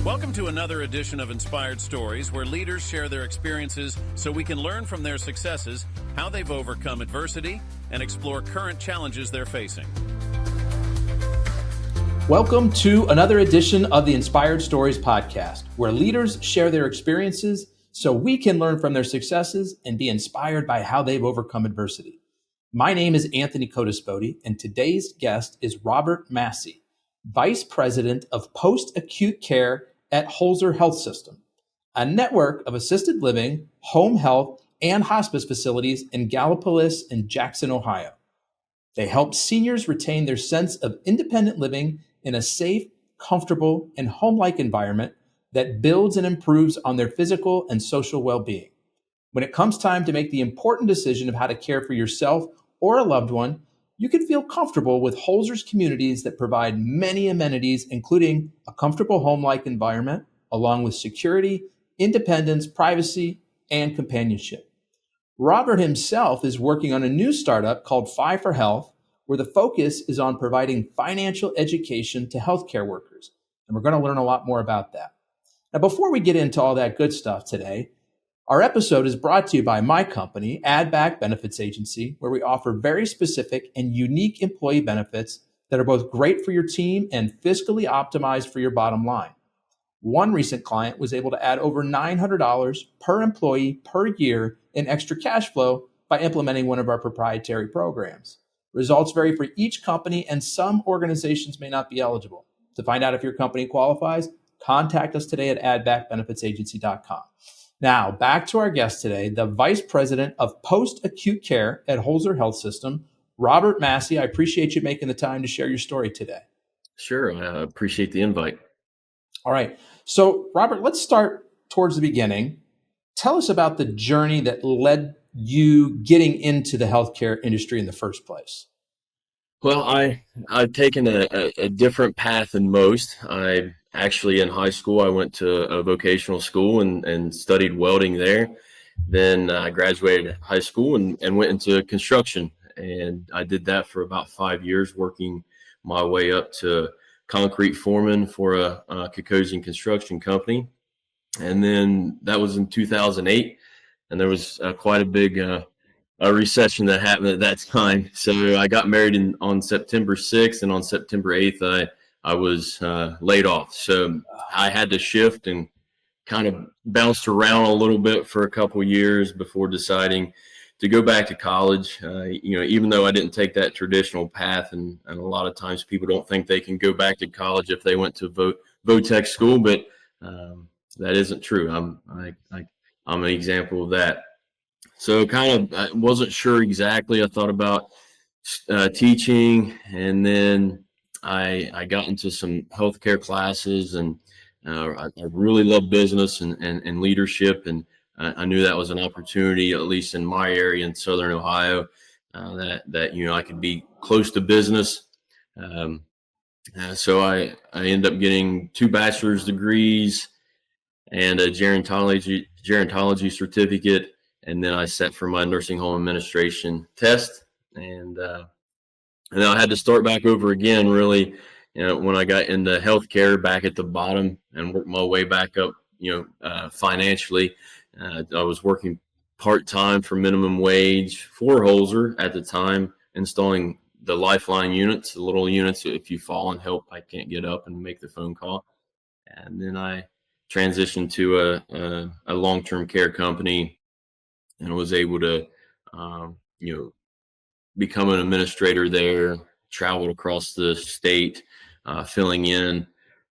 Welcome to another edition of Inspired Stories, where leaders share their experiences so we can learn from their successes, how they've overcome adversity, and explore current challenges they're facing. Welcome to another edition of the Inspired Stories podcast, where leaders share their experiences so we can learn from their successes and be inspired by how they've overcome adversity. My name is Anthony Codispoti, and today's guest is Robert Massie, Vice President of Post-Acute Care at Holzer Health System, a network of assisted living, home health, and hospice facilities in Gallipolis and Jackson, Ohio. They help seniors retain their sense of independent living in a safe, comfortable, and home-like environment that builds and improves on their physical and social well-being. When it comes time to make the important decision of how to care for yourself or a loved one, you can feel comfortable with Holzer's communities that provide many amenities, including a comfortable home-like environment, along with security, independence, privacy, and companionship. Robert himself is working on a new startup called Fi for Health, where the focus is on providing financial education to healthcare workers. And we're going to learn a lot more about that. Now, before we get into all that good stuff today, our episode is brought to you by my company, Add-Back Benefits Agency, where we offer very specific and unique employee benefits that are both great for your team and fiscally optimized for your bottom line. One recent client was able to add over $900 per employee per year in extra cash flow by implementing one of our proprietary programs. Results vary for each company, and some organizations may not be eligible. To find out if your company qualifies, contact us today at addbackbenefitsagency.com. Now, back to our guest today, the Vice President of Post-Acute Care at Holzer Health System, Robert Massie. I appreciate you making the time to share your story today. Sure. I appreciate the invite. All right. So, Robert, let's start towards the beginning. Tell us about the journey that led you getting into the healthcare industry in the first place. Well, I've taken a different path than most. I actually, in high school, I went to a vocational school and studied welding there. Then I graduated high school and went into construction. And I did that for about 5 years, working my way up to concrete foreman for a Caucasian construction company. And then that was in 2008. And there was quite a big a recession that happened at that time. So I got married on September 6th, and on September 8th, I was laid off. So I had to shift and kind of bounced around a little bit for a couple of years before deciding to go back to college. Even though I didn't take that traditional path, and a lot of times people don't think they can go back to college if they went to Votech school, but that isn't true. I'm an example of that. So I wasn't sure exactly. I thought about teaching, and then I got into some healthcare classes, and I really love business and leadership, and I knew that was an opportunity, at least in my area in Southern Ohio, that I could be close to business. So I ended up getting 2 bachelor's degrees and a gerontology certificate. And then I sat for my nursing home administration test, and then I had to start back over again, really, when I got into healthcare, back at the bottom, and worked my way back up, financially. I was working part-time for minimum wage for Holzer at the time, installing the Lifeline units, the little units. If you fall and help, I can't get up and make the phone call. And then I transitioned to a long-term care company, and was able to, become an administrator there, traveled across the state, filling in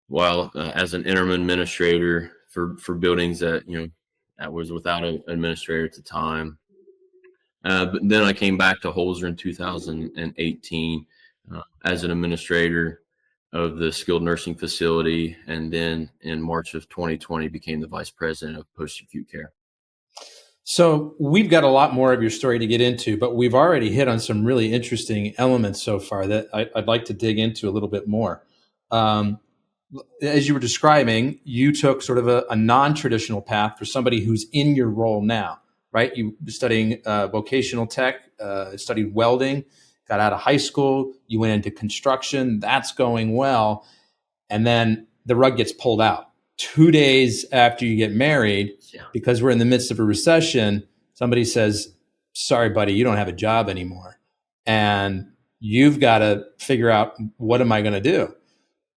while as an interim administrator for buildings that was without an administrator at the time. But then I came back to Holzer in 2018 as an administrator of the skilled nursing facility, and then in March of 2020 became the vice president of post-acute care. So we've got a lot more of your story to get into, but we've already hit on some really interesting elements so far that I'd like to dig into a little bit more. As you were describing, you took sort of a non-traditional path for somebody who's in your role now, right? You were studying vocational tech, studied welding, got out of high school, you went into construction, that's going well, and then the rug gets pulled out. 2 days after you get married, Yeah. because we're in the midst of a recession, somebody says, sorry, buddy, you don't have a job anymore. And you've got to figure out, what am I going to do?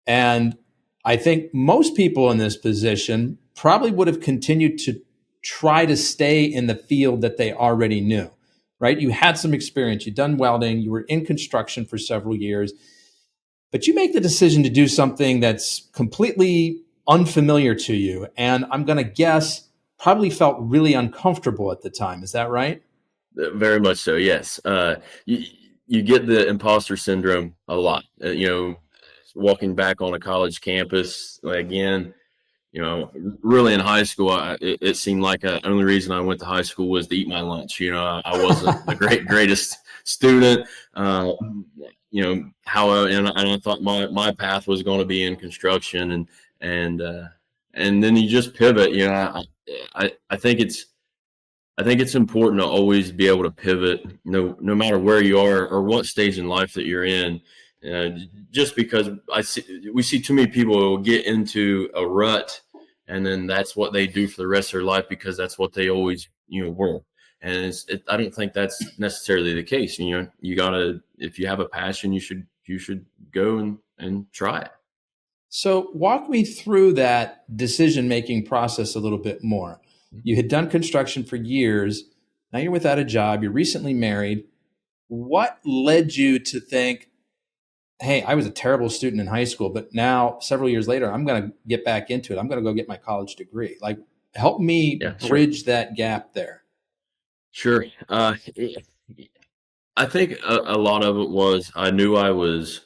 And I think most people in this position probably would have continued to try to stay in the field that they already knew, right? You had some experience, you'd done welding, you were in construction for several years, but you make the decision to do something that's completely unfamiliar to you. And I'm going to guess probably felt really uncomfortable at the time. Is that right? Very much so, yes. You get the imposter syndrome a lot. Walking back on a college campus again, really in high school, it seemed like the only reason I went to high school was to eat my lunch. I wasn't the greatest student. And I thought my path was going to be in construction, and then you just pivot. I think it's important to always be able to pivot, no matter where you are or what stage in life that you're in. Just because we see too many people who will get into a rut, and then that's what they do for the rest of their life because that's what they always were. And I don't think that's necessarily the case. You gotta, if you have a passion, you should go and try it. So walk me through that decision-making process a little bit more. You had done construction for years. Now you're without a job. You're recently married. What led you to think, hey, I was a terrible student in high school, but now several years later, I'm going to get back into it. I'm going to go get my college degree. Like, help me bridge that gap there. Sure. I think a lot of it was I knew I was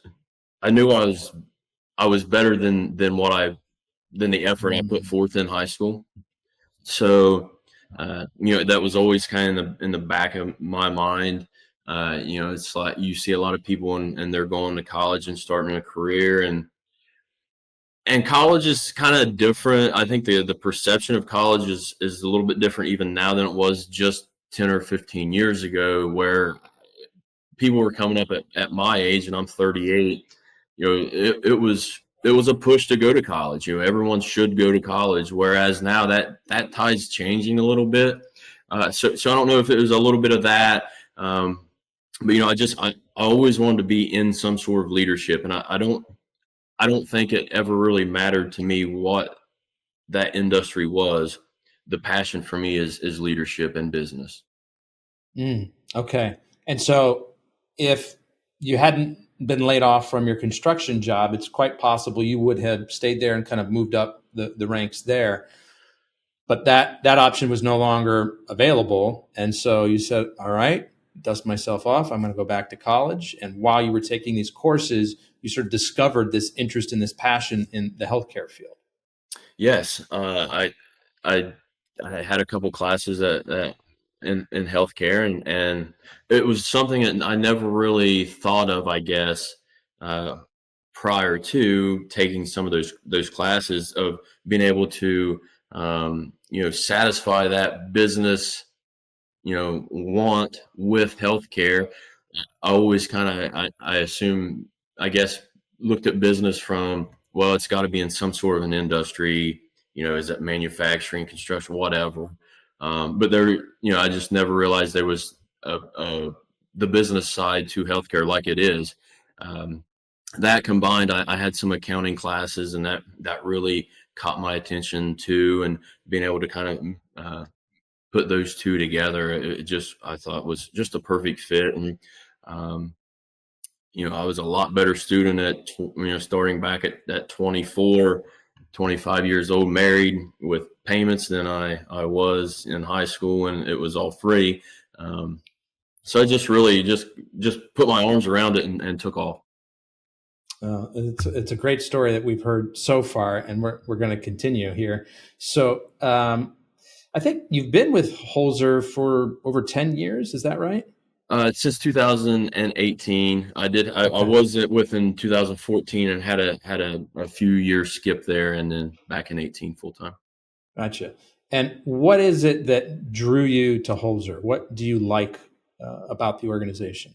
better than the effort I put forth in high school. So, that was always kind of in the back of my mind. It's like you see a lot of people and they're going to college and starting a career, and college is kind of different. I think the perception of college is a little bit different even now than it was just 10 or 15 years ago, where people were coming up at my age, and I'm 38. It was a push to go to college. Everyone should go to college, whereas now that tide's changing a little bit. So I don't know if it was a little bit of that, but I always wanted to be in some sort of leadership, and I don't think it ever really mattered to me what that industry was. The passion for me is leadership and business. Okay. And so if you hadn't been laid off from your construction job, it's quite possible you would have stayed there and kind of moved up the ranks there. But that option was no longer available. And so you said, all right, dust myself off. I'm going to go back to college. And while you were taking these courses, you sort of discovered this interest and this passion in the healthcare field. Yes. I had a couple classes in healthcare, and it was something that I never really thought of, I guess, prior to taking some of those classes, of being able to satisfy that business want with healthcare. I always I assume, I guess, looked at business from, well, it's got to be in some sort of an industry, is it manufacturing, construction, whatever. But there, I just never realized there was the business side to healthcare like it is. That combined, I had some accounting classes, and that really caught my attention too, and being able to kind of put those two together, I thought was just a perfect fit. And I was a lot better student at starting back at 24, 25 years old, married, with payments, than I was in high school, and it was all free. So I just really just put my arms around it and took off. It's a great story that we've heard so far, and we're going to continue here. So I think you've been with Holzer for over 10 years. Is that right? Since 2018. I was with in 2014 and had a few years skip there, and then back in 18 full time. Gotcha. And what is it that drew you to Holzer? What do you like about the organization?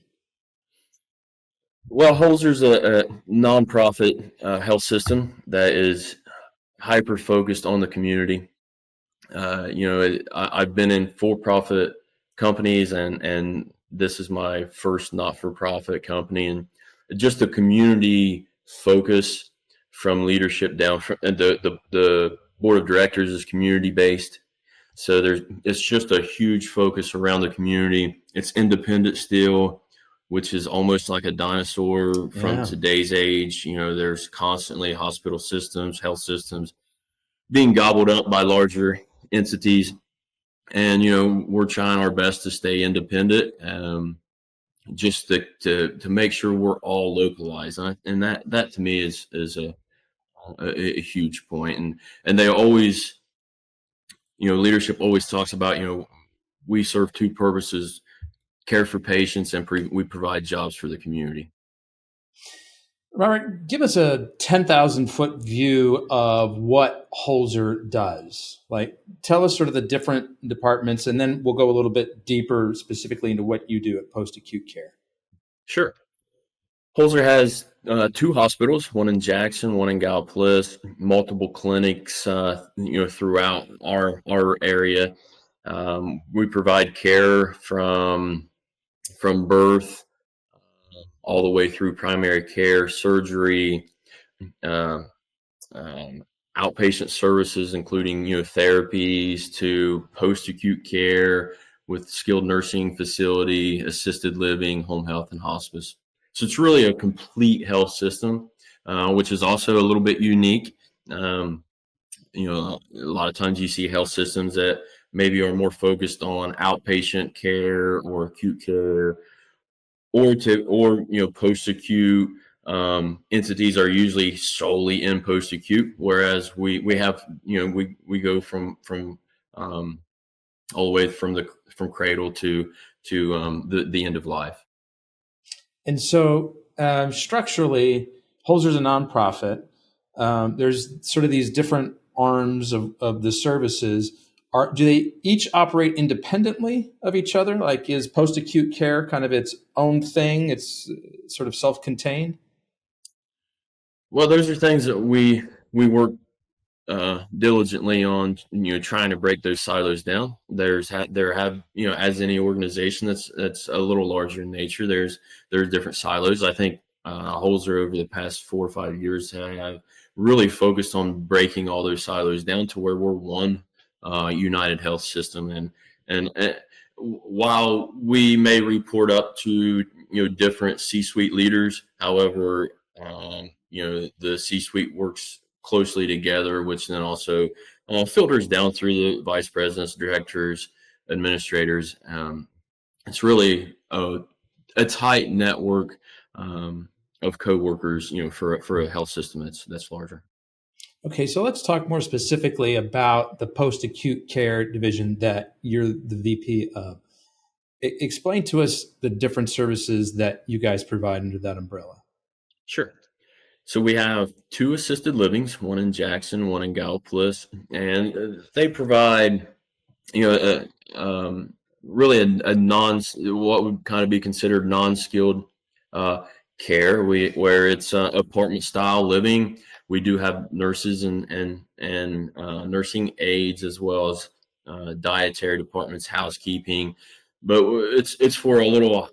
Well, Holzer's a nonprofit health system that is hyper focused on the community. I've been in for-profit companies, and this is my first not-for-profit company, and just the community focus from leadership down. From the board of directors is community based, so it's just a huge focus around the community. It's independent still, which is almost like a dinosaur from Yeah. today's age. There's constantly hospital systems, health systems being gobbled up by larger entities, and we're trying our best to stay independent, just to make sure we're all localized, and that to me is a huge point. And they always, leadership always talks about, we serve two purposes: care for patients, and we provide jobs for the community. Robert, give us a 10,000-foot view of what Holzer does. Like, tell us sort of the different departments, and then we'll go a little bit deeper specifically into what you do at post-acute care. Sure. Holzer has two hospitals, one in Jackson, one in Gallipolis, multiple clinics, throughout our area. We provide care from birth all the way through primary care, surgery, uh, um, outpatient services, including therapies, to post-acute care with skilled nursing facility, assisted living, home health, and hospice. So it's really a complete health system, which is also a little bit unique. A lot of times you see health systems that maybe are more focused on outpatient care or acute care, or post-acute. Entities are usually solely in post-acute, whereas we have, we go from all the way from cradle to the end of life. And so structurally, Holzer's a nonprofit. There's sort of these different arms of the services. Do they each operate independently of each other? Like, is post-acute care kind of its own thing? It's sort of self-contained? Well, those are things that we work diligently on, trying to break those silos down. There have, as any organization that's a little larger in nature, there's different silos. I think Holzer over the past 4 or 5 years have really focused on breaking all those silos down to where we're one united health system. And while we may report up to different C-suite leaders, however, the C-suite works closely together, which then also filters down through the vice presidents, directors, administrators. It's really a tight network of coworkers, for a health system that's larger. Okay, so let's talk more specifically about the post-acute care division that you're the VP of. Explain to us the different services that you guys provide under that umbrella. Sure. So we have two assisted livings, one in Jackson, one in Gallipolis, and they provide, really a what would kind of be considered non-skilled care. Where it's apartment style living. We do have nurses and nursing aides, as well as dietary departments, housekeeping. But it's for a little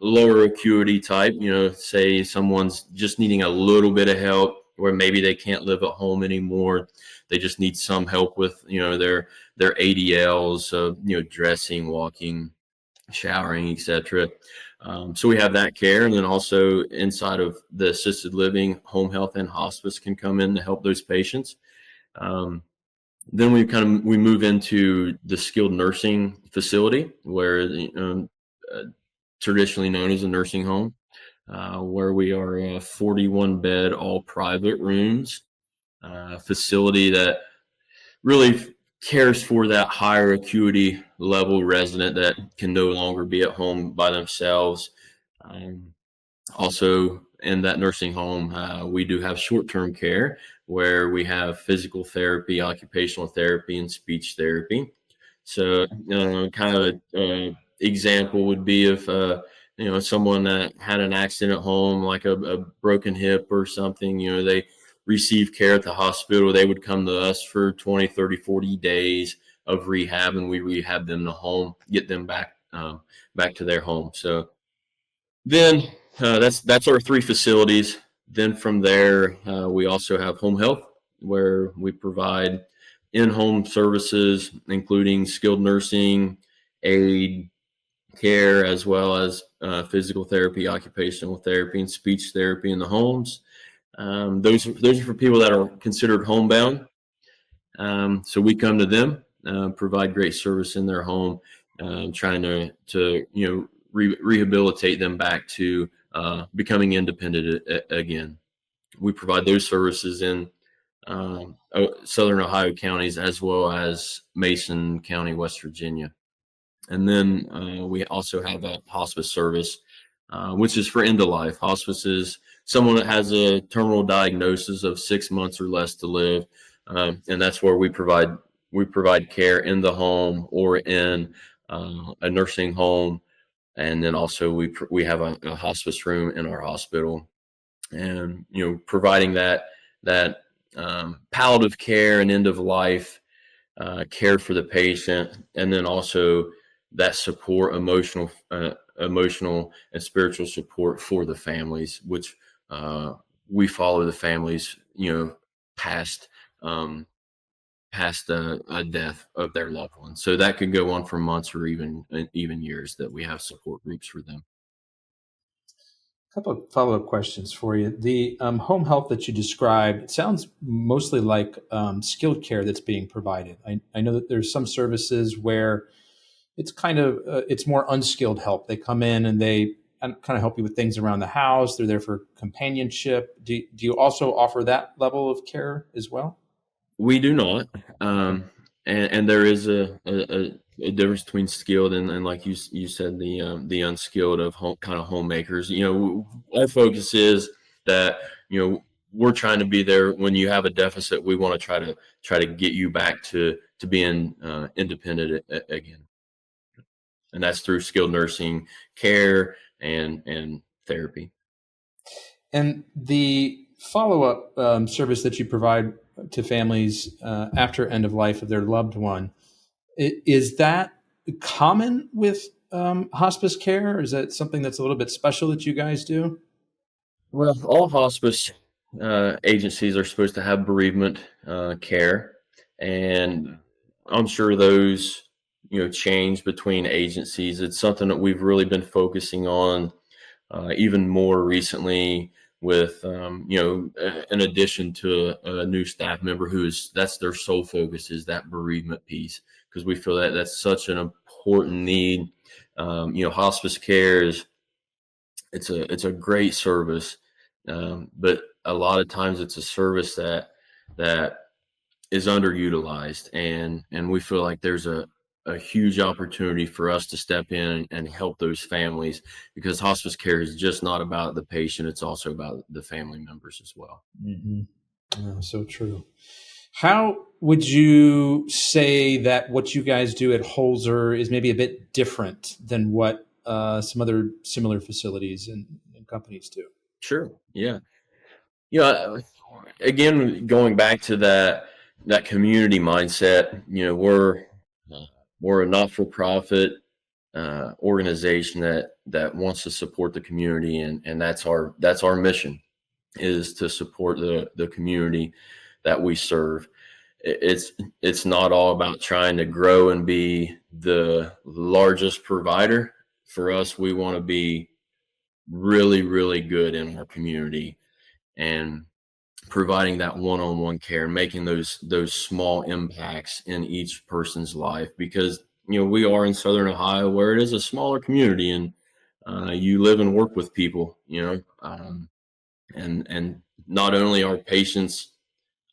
lower acuity type. Say someone's just needing a little bit of help, where maybe they can't live at home anymore. They just need some help with their ADLs, dressing, walking, showering, etc. So we have that care, and then also inside of the assisted living, home health and hospice can come in to help those patients. Then we move into the skilled nursing facility, where traditionally known as a nursing home, where we are a 41 bed, all private rooms facility that really cares for that higher acuity level resident that can no longer be at home by themselves. Also, in that nursing home, we do have short-term care, where we have physical therapy, occupational therapy, and speech therapy. So, kind of an example would be if someone that had an accident at home, like a broken hip or something. receive care at the hospital, they would come to us for 20, 30, 40 days of rehab, and we rehab them to home, get them back to their home. So then that's our 3 facilities. Then from there, we also have home health, where we provide in-home services, including skilled nursing, aid care, as well as physical therapy, occupational therapy, and speech therapy in the homes. Those are for people that are considered homebound. So we come to them, provide great service in their home, trying to rehabilitate them back to becoming independent again. We provide those services in Southern Ohio counties, as well as Mason County, West Virginia. And then we also have a hospice service, which is for end of life. Hospice is someone that has a terminal diagnosis of 6 months or less to live, and that's where we provide care in the home or in a nursing home, and then also we have a hospice room in our hospital, and providing that palliative care and end of life care for the patient, and then also that support, emotional and spiritual support for the families, which we follow the families, past a death of their loved one. So that could go on for months or even years, that we have support groups for them. A couple of follow-up questions for you. The home health that you described, it sounds mostly like skilled care that's being provided. I know that there's some services where it's kind of it's more unskilled help. They come in and they kind of help you with things around the house. They're there for companionship. Do you also offer that level of care as well? We do not, and there is a difference between skilled and like you said, the unskilled of kind of homemakers. Our focus is that we're trying to be there when you have a deficit. We want to try to get you back to being independent again, and that's through skilled nursing care and therapy. And the follow-up service that you provide to families after end of life of their loved one, is that common with hospice care, or is that something that's a little bit special that you guys do? Well, all hospice agencies are supposed to have bereavement care, and I'm sure those change between agencies. It's something that we've really been focusing on even more recently, with in addition to a new staff member that's their sole focus, is that bereavement piece, because we feel that that's such an important need. Hospice care it's a great service, but a lot of times it's a service that is underutilized, and we feel like there's a huge opportunity for us to step in and help those families, because hospice care is just not about the patient, it's also about the family members as well. Mm-hmm. Oh, so true. How would you say that what you guys do at Holzer is maybe a bit different than what some other similar facilities and companies do? Sure. Yeah. Again, going back to that community mindset, we're a not-for-profit organization that wants to support the community, and that's our mission, is to support the community that we serve. It's not all about trying to grow and be the largest provider. For us, we want to be really, really good in our community, and providing that one-on-one care, making those small impacts in each person's life, because we are in Southern Ohio, where it is a smaller community, and you live and work with people, and not only our patients,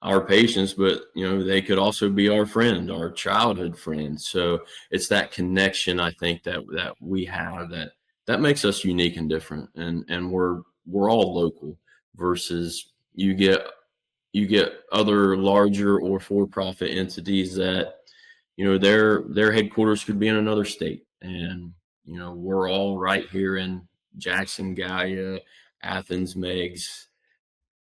but they could also be our friend, our childhood friend. So it's that connection, I think, that we have, that makes us unique and different, and we're all local, versus you get other larger or for-profit entities that their headquarters could be in another state, and we're all right here in Jackson, Gaia, Athens, Meigs,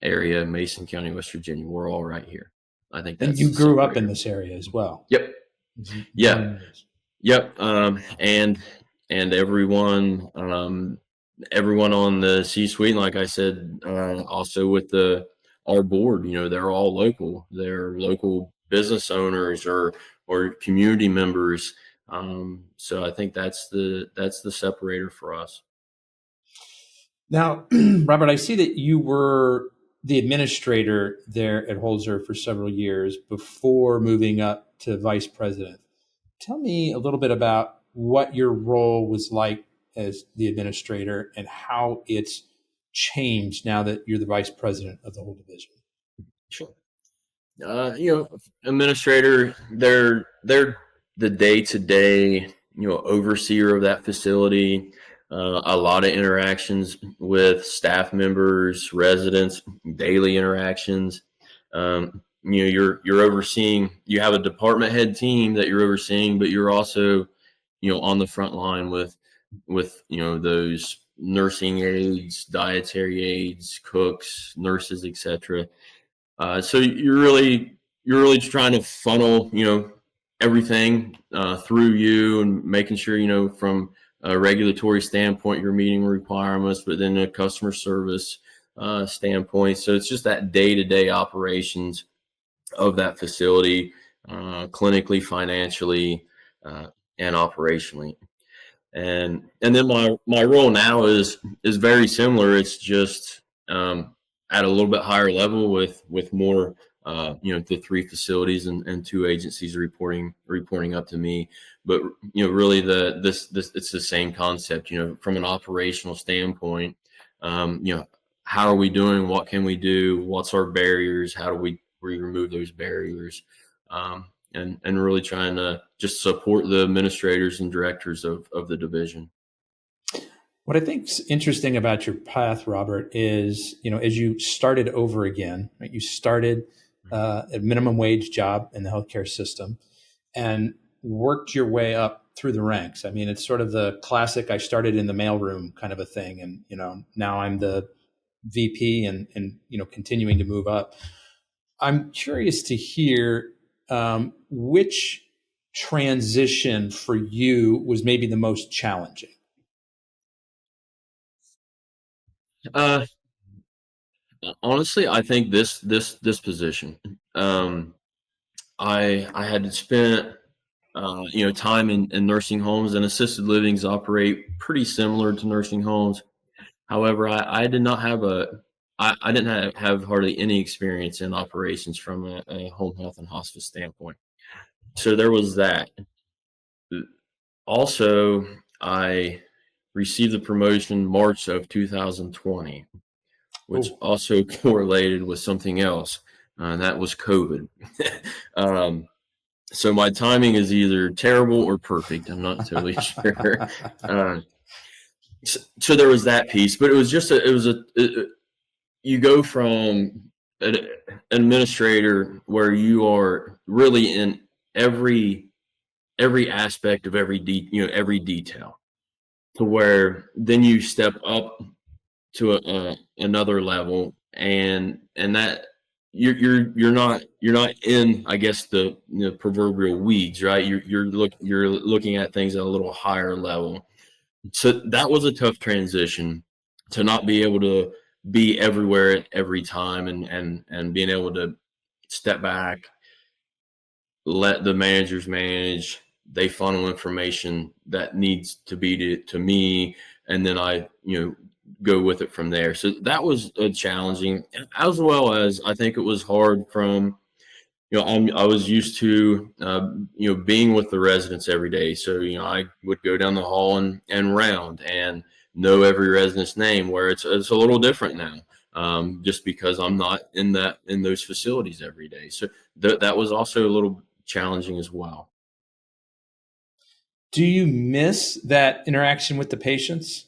area, Mason County, West Virginia. We're all right here. I think And that's you the grew up in separator. this area as well. Yep. Born Yeah. and raised. Yep. And everyone on the C-suite, like I said, also with our board, they're all local. They're local business owners or community members. So I think that's the separator for us. Now, Robert, I see that you were the administrator there at Holzer for several years before moving up to vice president. Tell me a little bit about what your role was like as the administrator and how it's changed now that you're the vice president of the whole division. Sure. Administrator, they're the day-to-day, overseer of that facility. A lot of interactions with staff members, residents, daily interactions. You're overseeing. You have a department head team that you're overseeing, but you're also, on the front line with those nursing aides, dietary aides, cooks, nurses, etc. So you're really trying to funnel, everything through you and making sure, from a regulatory standpoint, you're meeting requirements, but then a customer service standpoint. So it's just that day-to-day operations of that facility, clinically, financially, and operationally. And then my role now is very similar. It's just at a little bit higher level with more the 3 facilities and 2 agencies reporting up to me. But really this it's the same concept. From an operational standpoint, how are we doing? What can we do? What's our barriers? How do we remove those barriers? And really trying to just support the administrators and directors of the division. What I think's interesting about your path, Robert, is, as you started over again, right? You started a minimum wage job in the healthcare system and worked your way up through the ranks. I mean, it's sort of the classic, I started in the mailroom kind of a thing. And, now I'm the VP and continuing to move up. I'm curious to hear which transition for you was maybe the most challenging. Honestly, I think this position. I had spent time in nursing homes, and assisted livings operate pretty similar to nursing homes. However, I did not have I didn't have hardly any experience in operations from a home health and hospice standpoint. So there was that. Also, I received the promotion March of 2020, which also correlated with something else, and that was COVID. So my timing is either terrible or perfect. I'm not totally sure. So there was that piece, but it was just you go from an administrator where you are really in every aspect of every detail, to where then you step up to another level, and that you're not in, I guess, the proverbial weeds, right? You're looking at things at a little higher level. So that was a tough transition, to not be able to be everywhere at every time, and being able to step back, let the managers manage, they funnel information that needs to be to me, and then I go with it from there. So that was challenging, as well as I think it was hard from I was used to being with the residents every day. So I would go down the hall and round and know every resident's name, where it's a little different now, just because I'm not in those facilities every day. So that was also a little challenging as well. Do you miss that interaction with the patients?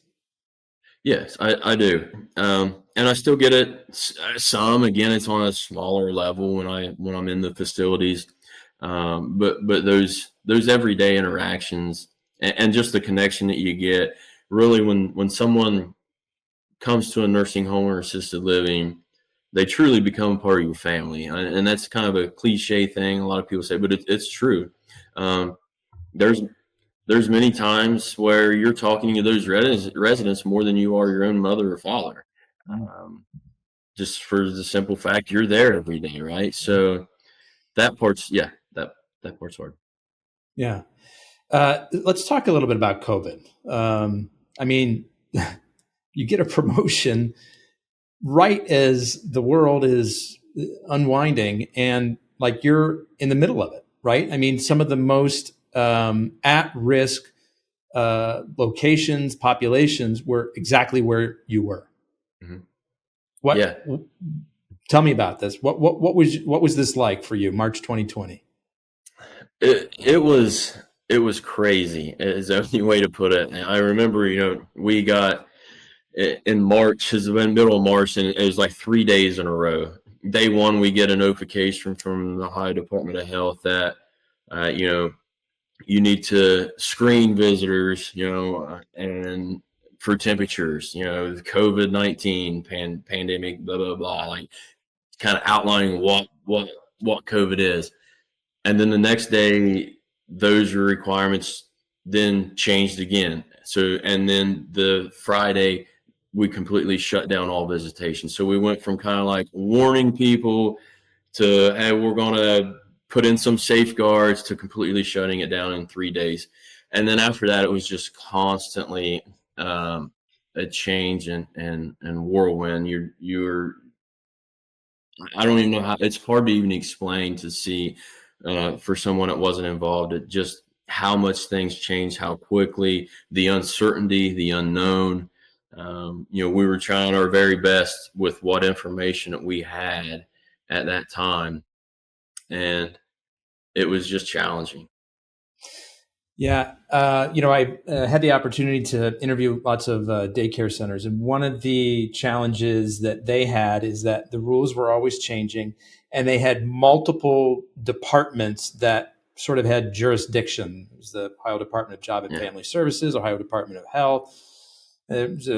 Yes, I do, and I still get it some. Again, it's on a smaller level when I'm in the facilities, but those everyday interactions, and just the connection that you get, really when someone comes to a nursing home or assisted living, they truly become part of your family. And that's kind of a cliche thing a lot of people say, but it's true. Um, there's there's many times where you're talking to those residents more than you are your own mother or father. Um, just for the simple fact you're there every day, right? So that part's that part's hard. Yeah. Let's talk a little bit about COVID. I mean, you get a promotion right as the world is unwinding, and like you're in the middle of it, right? I mean, some of the most at risk locations, populations were exactly where you were. Mhm. Yeah, What? Tell me about this. What was this like for you, March 2020? it was crazy is the only way to put it. And I remember, we got in March, is the middle of March, and it was like 3 days in a row. Day one, we get a notification from the Ohio Department of Health that you need to screen visitors, and for temperatures, the COVID-19 pandemic, blah blah blah, like kind of outlining what COVID is. And then the next day, those requirements then changed again. So, and then the Friday, we completely shut down all visitation. So we went from kind of like warning people to, hey, we're going to put in some safeguards, to completely shutting it down in 3 days. And then after that, it was just constantly a change and whirlwind. I don't even know how, it's hard to even explain to see for someone that wasn't involved, it just how much things change, how quickly, the uncertainty, the unknown. We were trying our very best with what information that we had at that time, and it was just challenging. Yeah, I had the opportunity to interview lots of daycare centers, and one of the challenges that they had is that the rules were always changing, and they had multiple departments that sort of had jurisdiction. It was the Ohio Department of Job and Yeah. Family Services, Ohio Department of Health. There's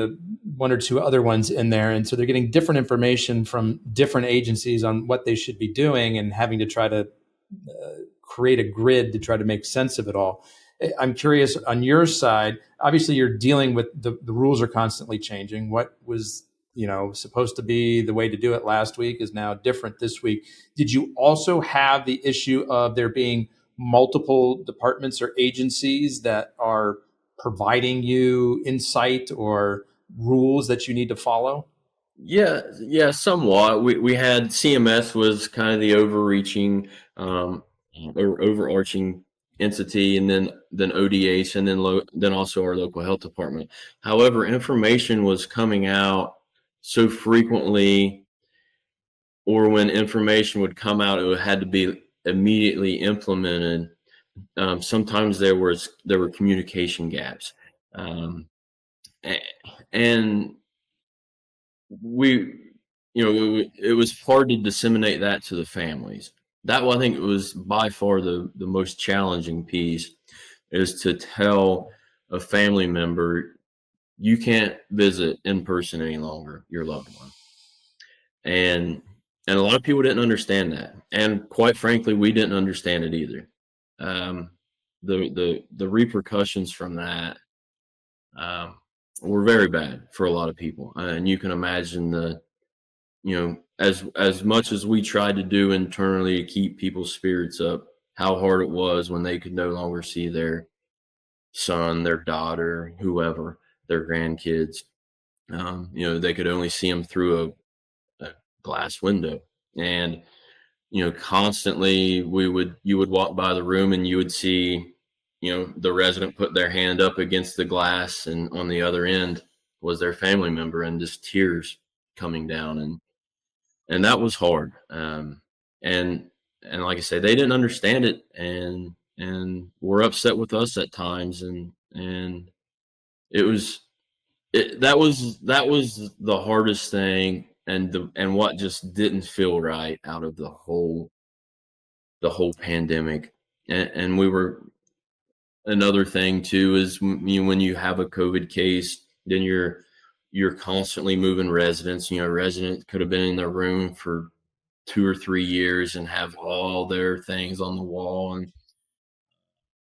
one or two other ones in there, and so they're getting different information from different agencies on what they should be doing, and having to try to create a grid to try to make sense of it all. I'm curious on your side, obviously you're dealing with the rules are constantly changing. What was, supposed to be the way to do it last week is now different this week. Did you also have the issue of there being multiple departments or agencies that are providing you insight or rules that you need to follow? Yeah, somewhat. We had CMS was kind of the overreaching or overarching entity, and then ODH, and then also our local health department. However, information was coming out so frequently, or when information would come out, it had to be immediately implemented. Sometimes there were communication gaps, um, and we it was hard to disseminate that to the families. That, I think, was by far the most challenging piece, is to tell a family member, you can't visit in person any longer your loved one. And a lot of people didn't understand that, and quite frankly, we didn't understand it either. um, the repercussions from that um, were very bad for a lot of people, and you can imagine as much as we tried to do internally to keep people's spirits up, how hard it was when they could no longer see their son, their daughter, whoever, their grandkids. They could only see them through a glass window. And constantly you would walk by the room, and you would see the resident put their hand up against the glass, and on the other end was their family member, and just tears coming down. And that was hard. And like I say, they didn't understand it, and were upset with us at times, and it was that was the hardest thing, and what just didn't feel right out of the whole pandemic. And we were another thing too is when you have a COVID case, then you're constantly moving residents. A resident could have been in their room for 2 or 3 years and have all their things on the wall, and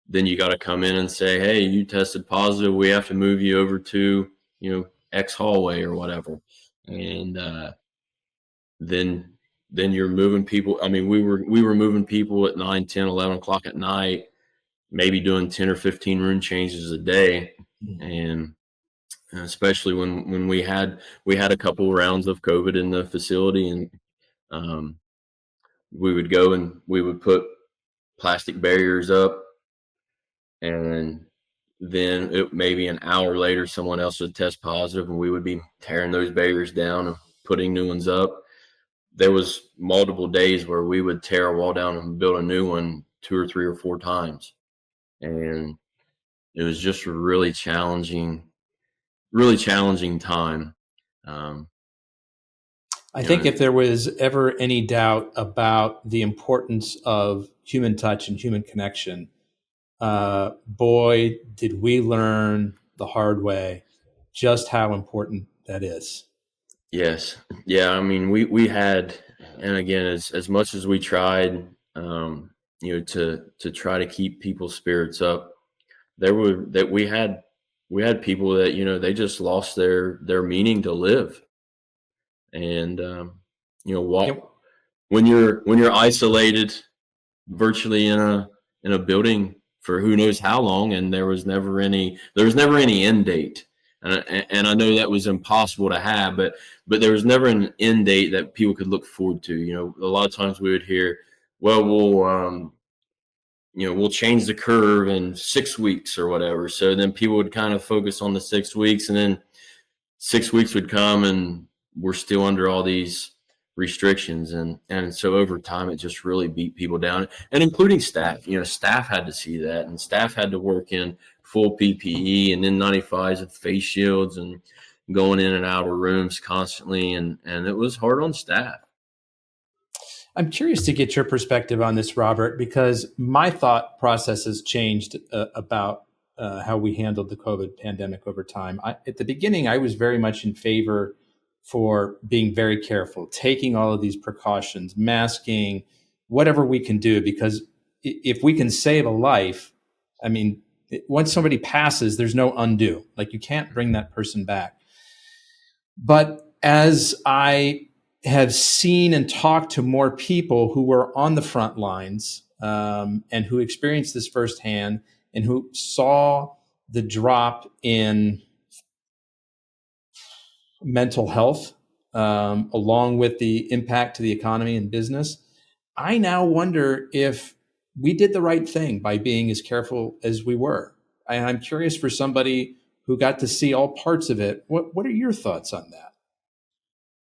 then you got to come in and say, hey, you tested positive, we have to move you over to X hallway or whatever. And then you're moving people. I mean, we were moving people at 9, 10, 11 o'clock at night, maybe doing 10 or 15 room changes a day. And especially when we had a couple rounds of COVID in the facility, and we would go and we would put plastic barriers up, and then maybe an hour later someone else would test positive, and we would be tearing those barriers down and putting new ones up. There was multiple days where we would tear a wall down and build a new one 2 or 3 or 4 times, and it was just a really challenging time. I think if there was ever any doubt about the importance of human touch and human connection, boy, did we learn the hard way just how important that is. Yes. Yeah. I mean, we had, and again, as much as we tried, to try to keep people's spirits up, we had people that, they just lost their meaning to live. And, when you're isolated virtually in a building for who knows how long, and there was never any end date. And I know that was impossible to have, but there was never an end date that people could look forward to. A lot of times we would hear, well, we'll change the curve in 6 weeks or whatever. So then people would kind of focus on the 6 weeks, and then 6 weeks would come and we're still under all these restrictions. And so over time, it just really beat people down, and including staff. Staff had to see that, and staff had to work in full PPE and N95s and face shields and going in and out of rooms constantly. And it was hard on staff. I'm curious to get your perspective on this, Robert, because my thought process has changed about how we handled the COVID pandemic over time. At the beginning, I was very much in favor for being very careful, taking all of these precautions, masking, whatever we can do, because if we can save a life, I mean, once somebody passes, there's no undo. Like, you can't bring that person back. But as I have seen and talked to more people who were on the front lines and who experienced this firsthand and who saw the drop in mental health along with the impact to the economy and business, I now wonder if we did the right thing by being as careful as we were. And I'm curious, for somebody who got to see all parts of it, what are your thoughts on that?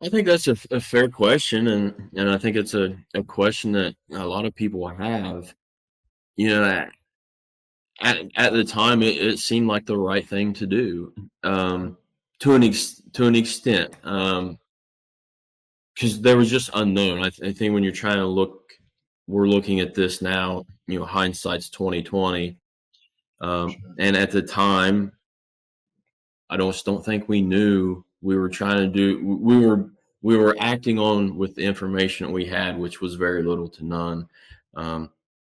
I think that's a fair question, and I think it's a question that a lot of people have. At the time, it seemed like the right thing to do, to an extent, because there was just unknown. I think when you're trying to look, we're looking at this now. Hindsight's 2020, and at the time, I don't think we knew. We were trying to do. We were acting on with the information that we had, which was very little to none.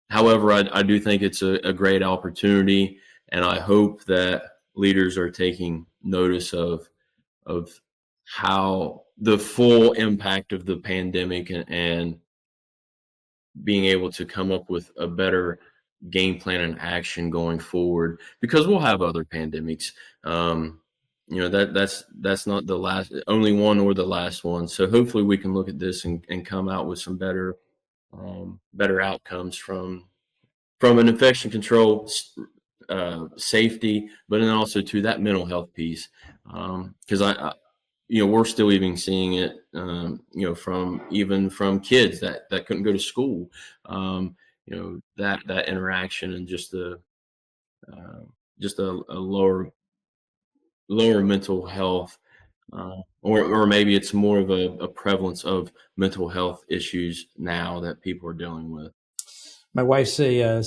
However, I do think it's a great opportunity, and I hope that leaders are taking notice of how the full impact of the pandemic, and being able to come up with a better game plan and action going forward, because we'll have other pandemics. That's not the last, only one or the last one. So hopefully we can look at this and come out with some better outcomes from an infection control, safety, but then also to that mental health piece. Because we're still even seeing it, from kids that couldn't go to school. That interaction, and just a lower mental health, or maybe it's more of a prevalence of mental health issues now that people are dealing with. My wife's a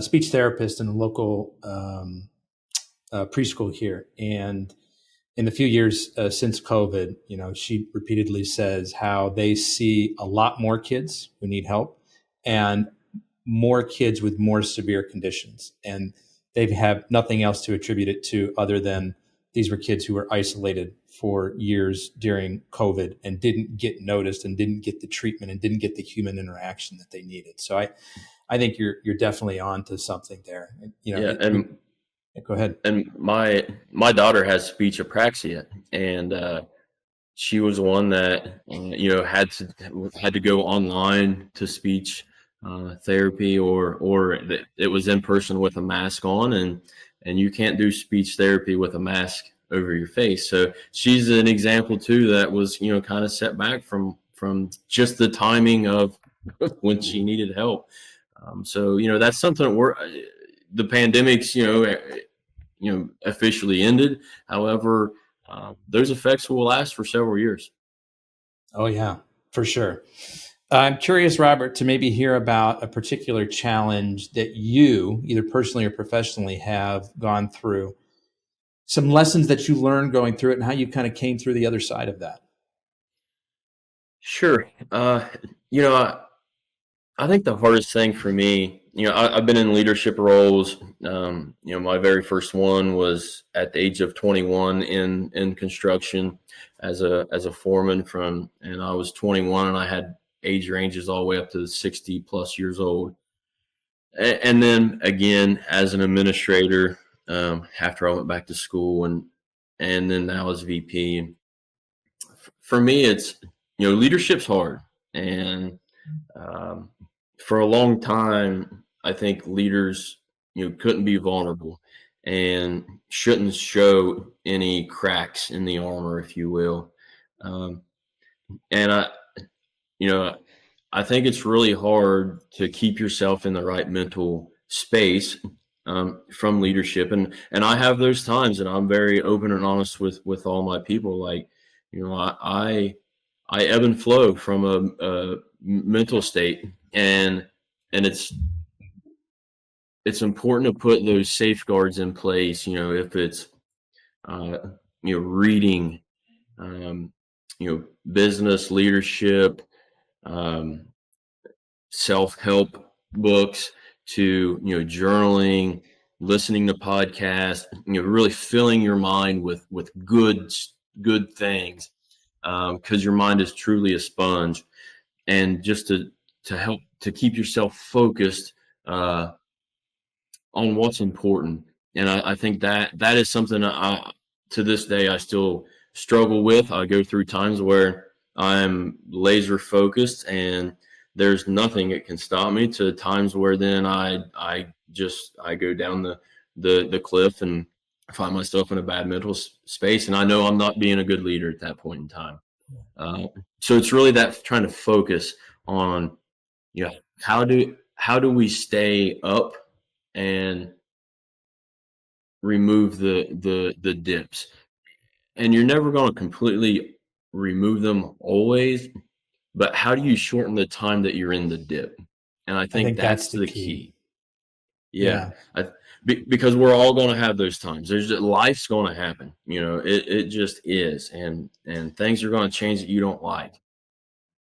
speech therapist in a local preschool here, and in the few years since COVID, she repeatedly says how they see a lot more kids who need help and more kids with more severe conditions. And they have nothing else to attribute it to other than these were kids who were isolated for years during COVID and didn't get noticed and didn't get the treatment and didn't get the human interaction that they needed. So I think you're definitely on to something there. Yeah, and go ahead. And my daughter has speech apraxia, and she was one that had to go online to speech therapy, or it was in person with a mask on, and you can't do speech therapy with a mask over your face. So she's an example too that was kind of set back from just the timing of when she needed help. So that's something the pandemic's officially ended. However, those effects will last for several years. Oh yeah, for sure. I'm curious, Robert, to maybe hear about a particular challenge that you, either personally or professionally, have gone through. Some lessons that you learned going through it and how you kind of came through the other side of that. Sure. I think the hardest thing for me, I've been in leadership roles. My very first one was at the age of 21 in construction as a foreman and I was 21 and I had age ranges all the way up to 60 plus years old. And then again, as an administrator, after I went back to school and then now as VP. And for me, it's, leadership's hard. And, for a long time, I think leaders, couldn't be vulnerable and shouldn't show any cracks in the armor, if you will. And I think it's really hard to keep yourself in the right mental space from leadership. And I have those times, and I'm very open and honest with all my people. Like, I ebb and flow from a mental state, and it's important to put those safeguards in place. If it's reading, business leadership, self-help books, to journaling, listening to podcasts, really filling your mind with good things, because your mind is truly a sponge. And just to help to keep yourself focused on what's important. And I think that is something to this day I still struggle with. I go through times where I'm laser focused and there's nothing that can stop me, to times where then I go down the cliff and find myself in a bad mental space, and I know I'm not being a good leader at that point in time. So it's really that trying to focus on, how do we stay up and remove the dips. And you're never going to completely remove them always, but how do you shorten the time that you're in the dip? And I think that's the key. Yeah. Because we're all going to have those times. Life's going to happen. It just is. And things are going to change that you don't like.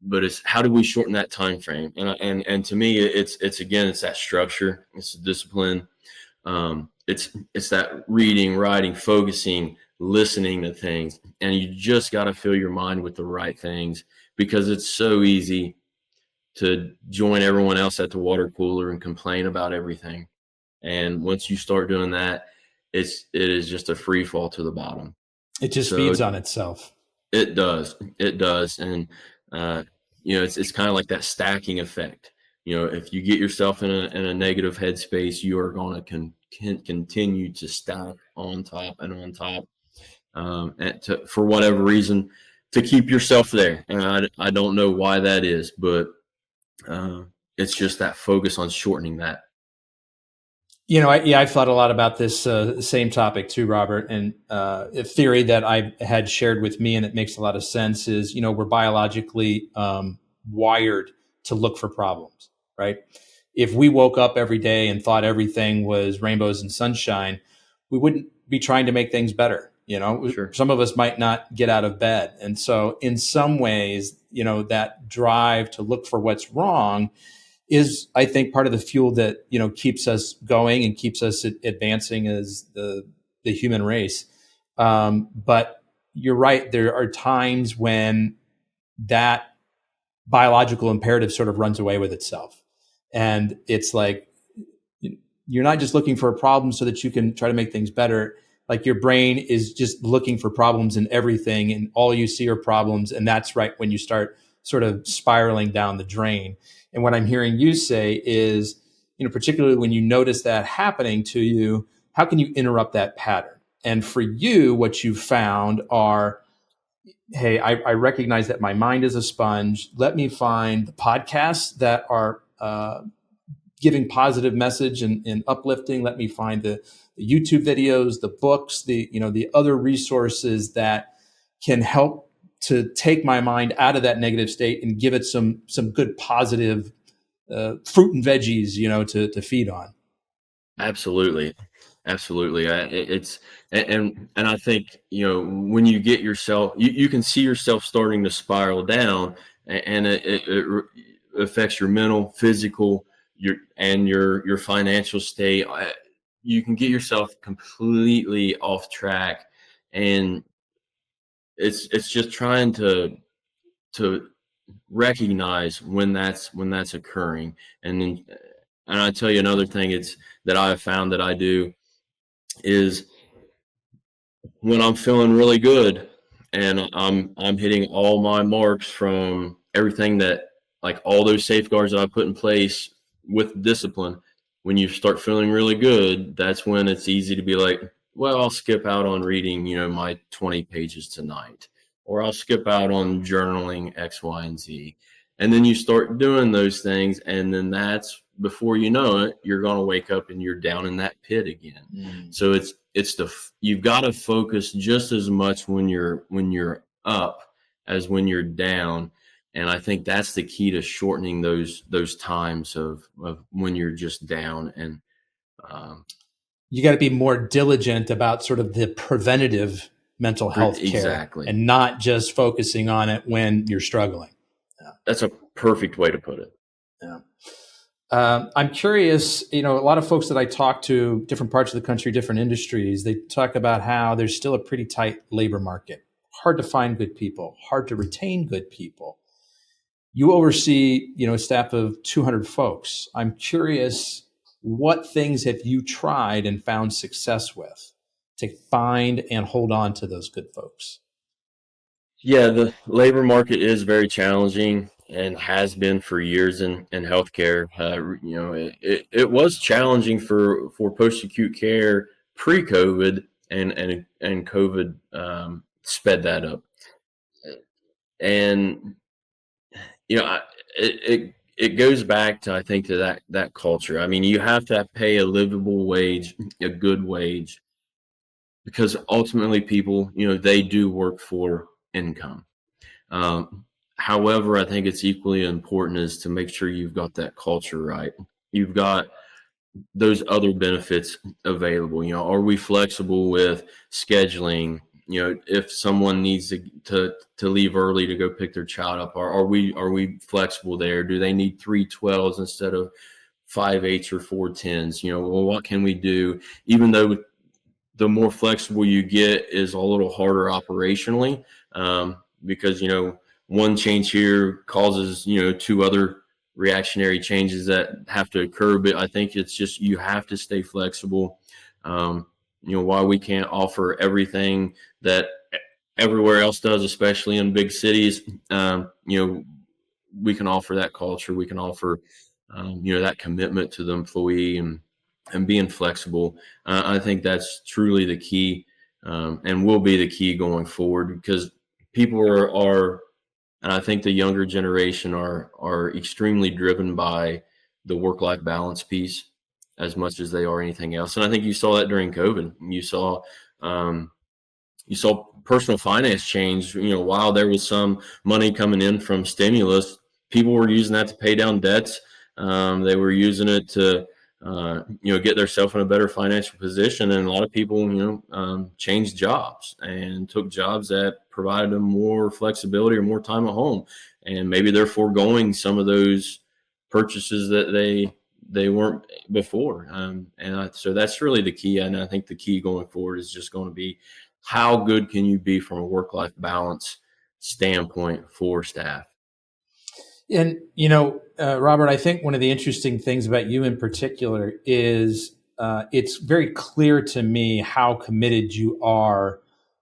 But it's how do we shorten that time frame? And to me, it's that structure, it's the discipline. It's that reading, writing, focusing, listening to things. And you just got to fill your mind with the right things, because it's so easy to join everyone else at the water cooler and complain about everything. And once you start doing that, it is just a free fall to the bottom. It just feeds on itself. It does. And, it's kind of like that stacking effect. If you get yourself in a negative headspace, you are going to continue to stack on top and on top, and for whatever reason, to keep yourself there. And I don't know why that is, but it's just that focus on shortening that. I've thought a lot about this same topic too, Robert. And a theory that I had shared with me, and it makes a lot of sense, is, we're biologically wired to look for problems, right? If we woke up every day and thought everything was rainbows and sunshine, we wouldn't be trying to make things better. Sure. Some of us might not get out of bed. And so in some ways, that drive to look for what's wrong is, I think, part of the fuel that, keeps us going and keeps us advancing as the human race. But you're right. There are times when that biological imperative sort of runs away with itself. And it's like, you're not just looking for a problem so that you can try to make things better. Like, your brain is just looking for problems in everything, and all you see are problems. And that's right when you start sort of spiraling down the drain. And what I'm hearing you say is, particularly when you notice that happening to you, how can you interrupt that pattern? And for you, what you've found are, hey, I recognize that my mind is a sponge. Let me find the podcasts that are giving positive message and uplifting. Let me find the YouTube videos, the books, the other resources that can help to take my mind out of that negative state and give it some good positive fruit and veggies, to feed on. Absolutely. And I think, when you get yourself, you can see yourself starting to spiral down, and it affects your mental, physical, your financial state. You can get yourself completely off track, and it's just trying to recognize when that's occurring. And I tell you another thing that I have found that I do is, when I'm feeling really good and I'm hitting all my marks from everything that, like, all those safeguards that I put in place with discipline, when you start feeling really good, that's when it's easy to be like, well, I'll skip out on reading, my 20 pages tonight, or I'll skip out on journaling X, Y, and Z. And then you start doing those things, and then that's, before you know it, you're going to wake up and you're down in that pit again. So you've got to focus just as much when you're up as when you're down. And I think that's the key to shortening those times of when you're just down. And you got to be more diligent about sort of the preventative mental health care, exactly, and not just focusing on it when you're struggling. Yeah. That's a perfect way to put it. Yeah. I'm curious, a lot of folks that I talk to, different parts of the country, different industries, they talk about how there's still a pretty tight labor market, hard to find good people, hard to retain good people. You oversee, a staff of 200 folks. I'm curious, what things have you tried and found success with to find and hold on to those good folks? Yeah, the labor market is very challenging and has been for years in healthcare. It was challenging for post-acute care pre-COVID, and COVID sped that up. And it goes back to, I think, to that culture. I mean, you have to pay a livable wage, a good wage, because ultimately people, they do work for income. However, I think it's equally important is to make sure you've got that culture right. You've got those other benefits available. Are we flexible with scheduling? If someone needs to leave early to go pick their child up, are we flexible there? Do they need 3 12s instead of 5 8s or 4 10s? Well, what can we do? Even though the more flexible you get is a little harder operationally, because one change here causes 2 other reactionary changes that have to occur. But I think it's just, you have to stay flexible. While we can't offer everything that everywhere else does, especially in big cities, we can offer that culture. We can offer that commitment to the employee, and being flexible. I think that's truly the key, and will be the key going forward, because people are, and I think the younger generation are extremely driven by the work-life balance piece as much as they are anything else. And I think you saw that during COVID. You saw personal finance change. While there was some money coming in from stimulus, people were using that to pay down debts. They were using it to get themselves in a better financial position. And a lot of people, changed jobs and took jobs that provided them more flexibility or more time at home. And maybe they're foregoing some of those purchases that they weren't before. So that's really the key. And I think the key going forward is just going to be, how good can you be from a work-life balance standpoint for staff? And, Robert, I think one of the interesting things about you in particular is it's very clear to me how committed you are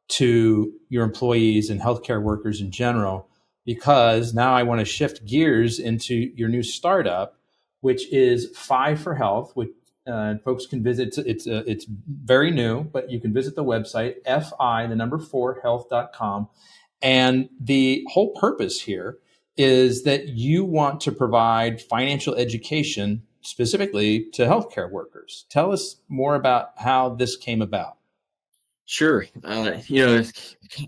to your employees and healthcare workers in general, because now I want to shift gears into your new startup, which is Fi for Health, which folks can visit. It's very new, but you can visit the website, fi4health.com. And the whole purpose here is that you want to provide financial education specifically to healthcare workers. Tell us more about how this came about. Sure. It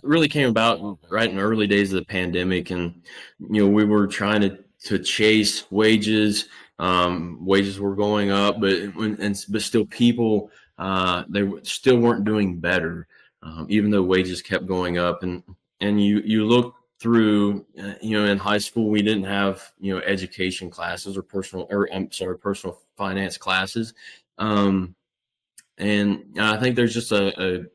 really came about right in the early days of the pandemic, and we were trying to chase wages. Wages were going up, but still people still weren't doing better, even though wages kept going up. And you look through, in high school we didn't have education classes or personal finance classes. And I think there's just a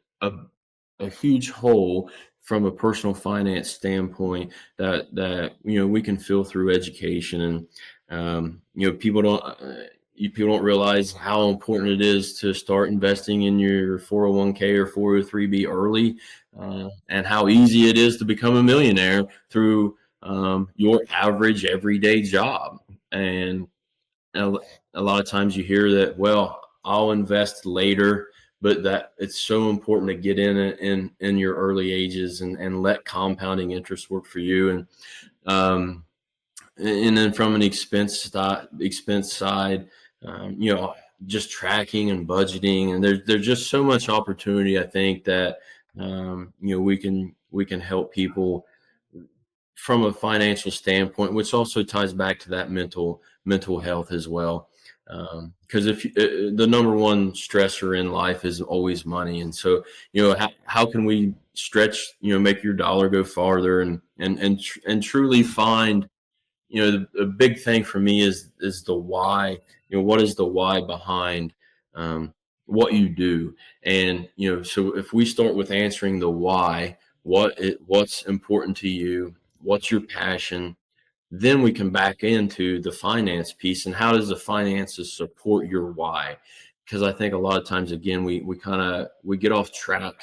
huge hole from a personal finance standpoint that we can fill through education. And people don't realize how important it is to start investing in your 401k or 403b early, and how easy it is to become a millionaire through your average everyday job. And a lot of times you hear that, well, I'll invest later, but that it's so important to get in your early ages and let compounding interest work for you. And then from an expense side, just tracking and budgeting, and there's just so much opportunity. I think that we can help people from a financial standpoint, which also ties back to that mental health as well. Because if the number one stressor in life is always money, and so how can we stretch, make your dollar go farther, and truly find, the big thing for me is the why. What is the why behind what you do? And so if we start with answering the why, what's important to you, what's your passion, then we can back into the finance piece and how does the finances support your why? Because I think a lot of times, again, we get off track.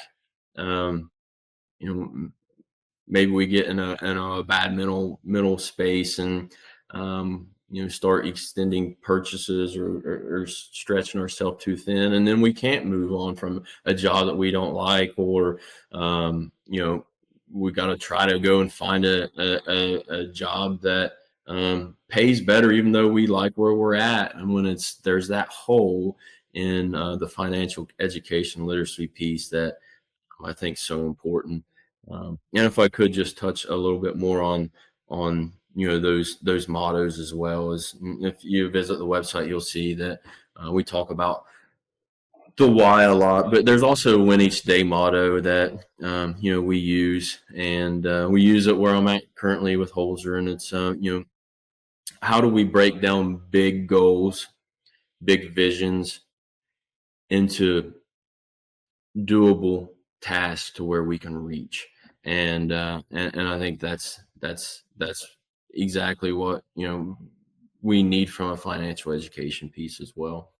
Maybe we get in a bad mental space, and start extending purchases or stretching ourselves too thin, and then we can't move on from a job that we don't like, or we got to try to go and find a job that pays better, even though we like where we're at. And when there's that hole in the financial education literacy piece that I think is so important. And if I could just touch a little bit more on those mottos, as well as, if you visit the website, you'll see that we talk about the why a lot, but there's also a win each day motto that we use, and we use it where I'm at currently with Holzer, and it's how do we break down big goals, big visions into doable tasks to where we can reach, and I think that's exactly what we need from a financial education piece as well.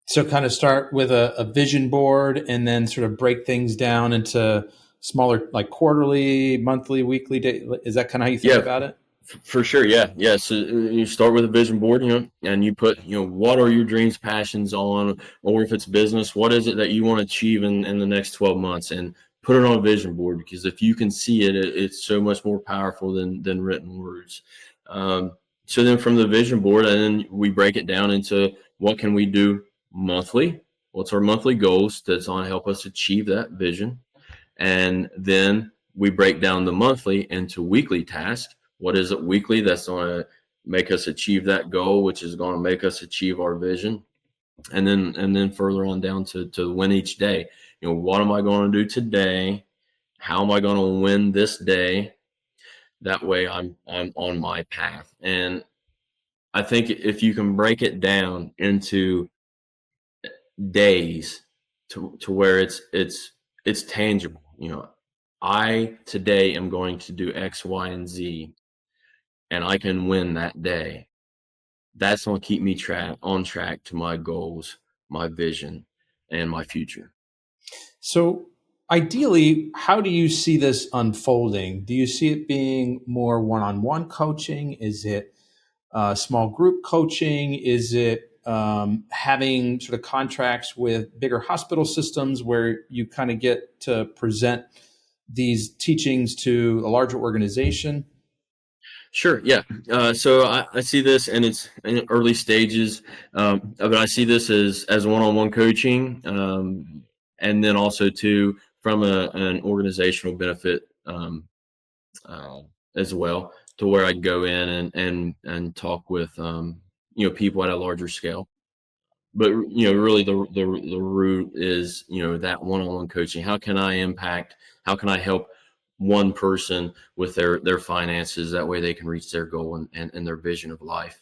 So kind of start with a vision board, and then sort of break things down into smaller, like quarterly, monthly, weekly day. Is that kind of how you think about it? For sure. Yeah. So you start with a vision board, and you put, what are your dreams, passions on, or if it's business, what is it that you want to achieve in the next 12 months, and put it on a vision board, because if you can see it, it's so much more powerful than written words. So then from the vision board, and then we break it down into what can we do monthly, what's our monthly goals that's going to help us achieve that vision. And then we break down the monthly into weekly tasks. What is it weekly that's going to make us achieve that goal, which is going to make us achieve our vision? and then further on down to win each day. What am I going to do today? How am I going to win this day? That way I'm on my path. And I think if you can break it down into days to where it's tangible, I today am going to do X, Y, and Z, and I can win that day. That's going to keep me on track to my goals, my vision, and my future. So, ideally, how do you see this unfolding? Do you see it being more one-on-one coaching? Is it small group coaching? Is it having sort of contracts with bigger hospital systems where you kind of get to present these teachings to a larger organization? Sure. Yeah. So I see this, and it's in early stages, but I see this as one-on-one coaching, and then also too from an organizational benefit uh, as well, to where I go in and talk with people at a larger scale. But really the root is that one-on-one coaching. How can I impact? How can I help one person with their finances? That way they can reach their goal and their vision of life.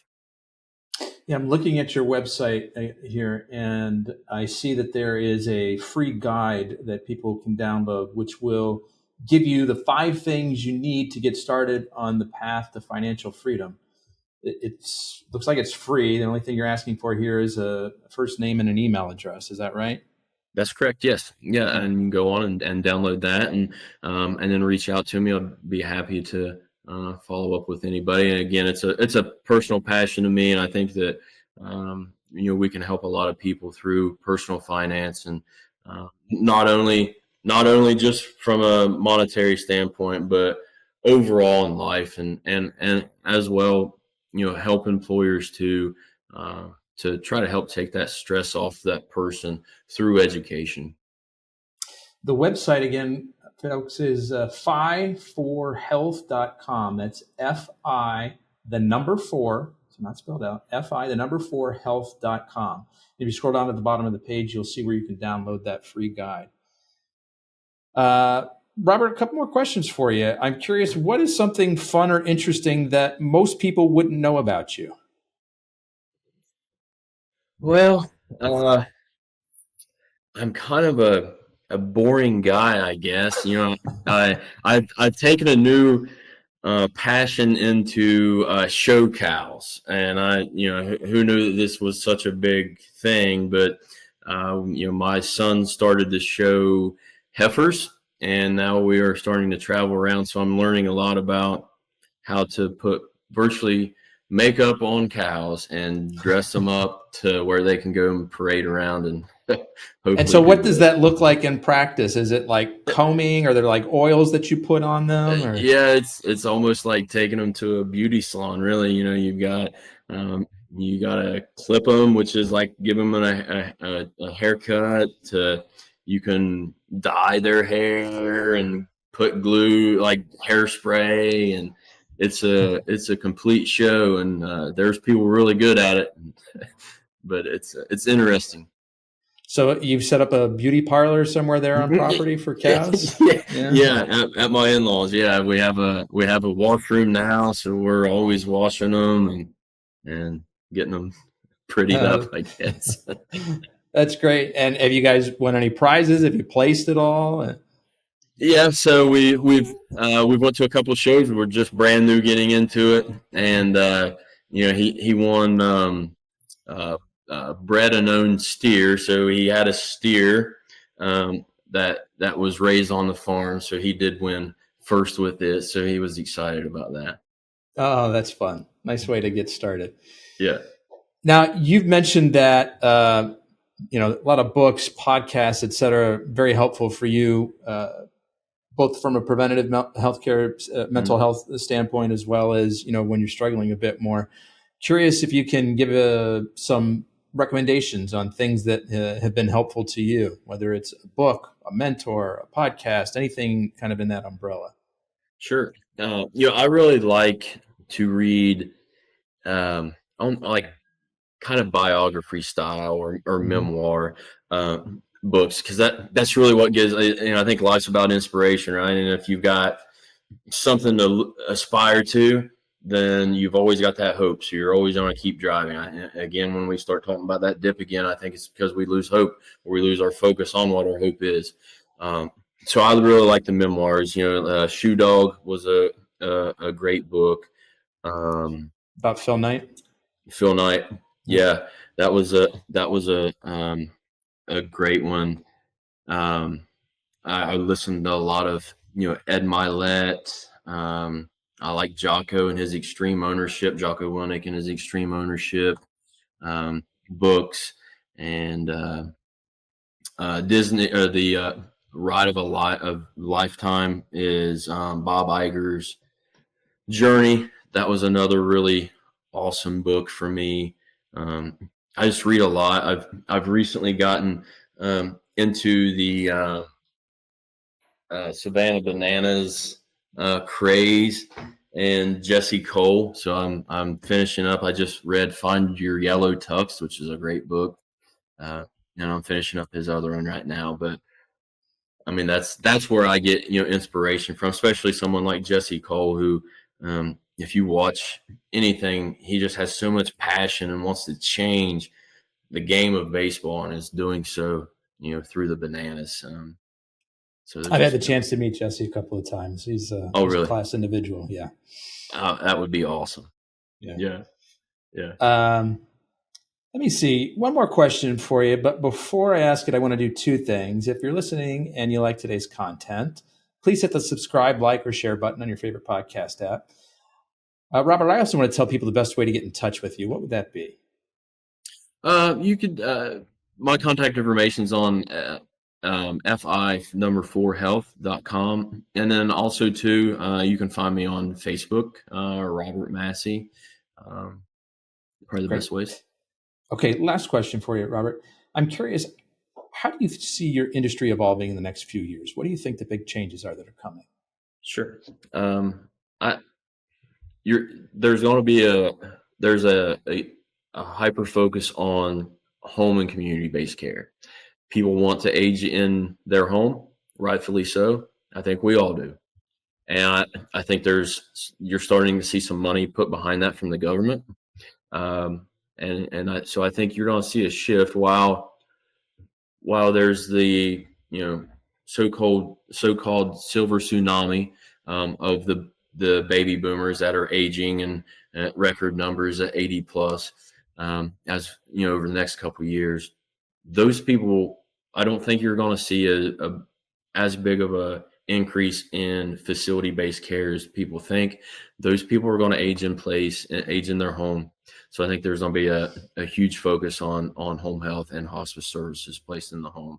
Yeah, I'm looking at your website here, and I see that there is a free guide that people can download, which will give you the 5 things you need to get started on the path to financial freedom. It's looks like it's free. The only thing you're asking for here is a first name and an email address. Is that right? That's correct. Yes. Yeah. And you can go on and download that, and then reach out to me. I'll be happy to follow up with anybody. And again, it's a personal passion to me. And I think that, we can help a lot of people through personal finance, and not only just from a monetary standpoint, but overall in life, and as well, help employers to try to help take that stress off that person through education. The website again, folks, is fi4health.com. That's FI, the number four, it's not spelled out, FI, the number four health.com. If you scroll down at the bottom of the page, you'll see where you can download that free guide. Robert, a couple more questions for you. I'm curious, what is something fun or interesting that most people wouldn't know about you? Well, I'm kind of a boring guy, I guess. I've taken a new passion into show cows, and who knew that this was such a big thing? But my son started to show heifers, and now we are starting to travel around. So I'm learning a lot about how to put virtually makeup on cows and dress them up to where they can go and parade around and And hopefully so do what does good. that look like in practice? Is it like combing? Are there like oils that you put on them, or? Yeah, it's almost like taking them to a beauty salon. Really, um, you gotta clip them, which is like give them a haircut. You can dye their hair and put glue like hairspray, and it's a complete show. And there's people really good at it, but it's interesting. So you've set up a beauty parlor somewhere there on property for cows? Yeah, Yeah. yeah. At my in-laws, yeah, we have a washroom now, so we're always washing them and getting them prettied up, Uh, I guess. that's great. And have you guys won any prizes? Have you placed at all? Yeah, so we've went to a couple of shows. We're just brand new getting into it, and he won uh, bred and owned steer. So he had a steer that was raised on the farm. So he did win first with it. So he was excited about that. Oh, that's fun. Nice way to get started. Yeah. Now, you've mentioned that a lot of books, podcasts, et cetera, very helpful for you, both from a preventative healthcare, mental Mhm. health standpoint, as well as when you're struggling a bit more. Curious if you can give some recommendations on things that have been helpful to you, whether it's a book, a mentor, a podcast, anything kind of in that umbrella. Sure. I really like to read on like kind of biography style or memoir books, because that's really what gives. I think life's about inspiration, right? And if you've got something to aspire to, then you've always got that hope. So you're always going to keep driving. Again, when we start talking about that dip again, I think it's because we lose hope, or we lose our focus on what our hope is. So I really like the memoirs. Shoe Dog was a great book. About Phil Knight. Phil Knight, yeah, that was a great one. I listened to a lot of Ed Milet. I like Jocko and his extreme ownership, Jocko Willink and his extreme ownership books, and Disney, or the Ride of a Lifetime is Bob Iger's Journey. That was another really awesome book for me. I just read a lot. I've recently gotten into the Savannah Bananas craze and Jesse Cole. So I'm finishing up. I just read Find Your Yellow Tux, which is a great book, and I'm finishing up his other one right now. But I mean, that's where I get inspiration from, especially someone like Jesse Cole, who if you watch anything, he just has so much passion and wants to change the game of baseball, and is doing so through the bananas. So I've had the chance to meet Jesse a couple of times. He's really? a class individual. Yeah. That would be awesome. Yeah. Let me see. One more question for you. But before I ask it, I want to do two things. If you're listening and you like today's content, please hit the subscribe, like, or share button on your favorite podcast app. Robert, I also want to tell people the best way to get in touch with you. What would that be? You could, my contact information is on fi4health.com. And then also too, you can find me on Facebook, Robert Massie. Probably the best ways. Okay, last question for you, Robert. I'm curious, how do you see your industry evolving in the next few years? What do you think the big changes are that are coming? Sure. There's going to be a hyper focus on home and community-based care. People want to age in their home, rightfully so. I think we all do. And I think you're starting to see some money put behind that from the government. So I think you're going to see a shift while there's the so-called silver tsunami of the baby boomers that are aging and record numbers at 80 plus, as over the next couple of years. Those people, I don't think you're going to see as big of a increase in facility-based care as people think. Those people are going to age in place and age in their home. So I think there's going to be a huge focus on home health and hospice services placed in the home.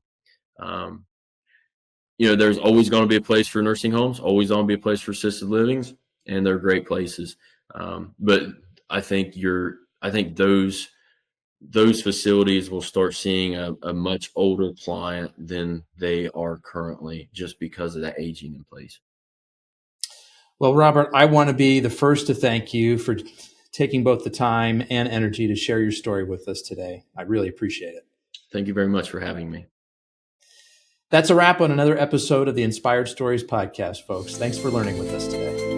There's always going to be a place for nursing homes, always going to be a place for assisted livings, and they're great places. But I think those facilities will start seeing a much older client than they are currently, just because of that aging in place. Well, Robert, I want to be the first to thank you for taking both the time and energy to share your story with us today. I really appreciate it. Thank you very much for having me. That's a wrap on another episode of the Inspired Stories podcast, folks. Thanks for learning with us today.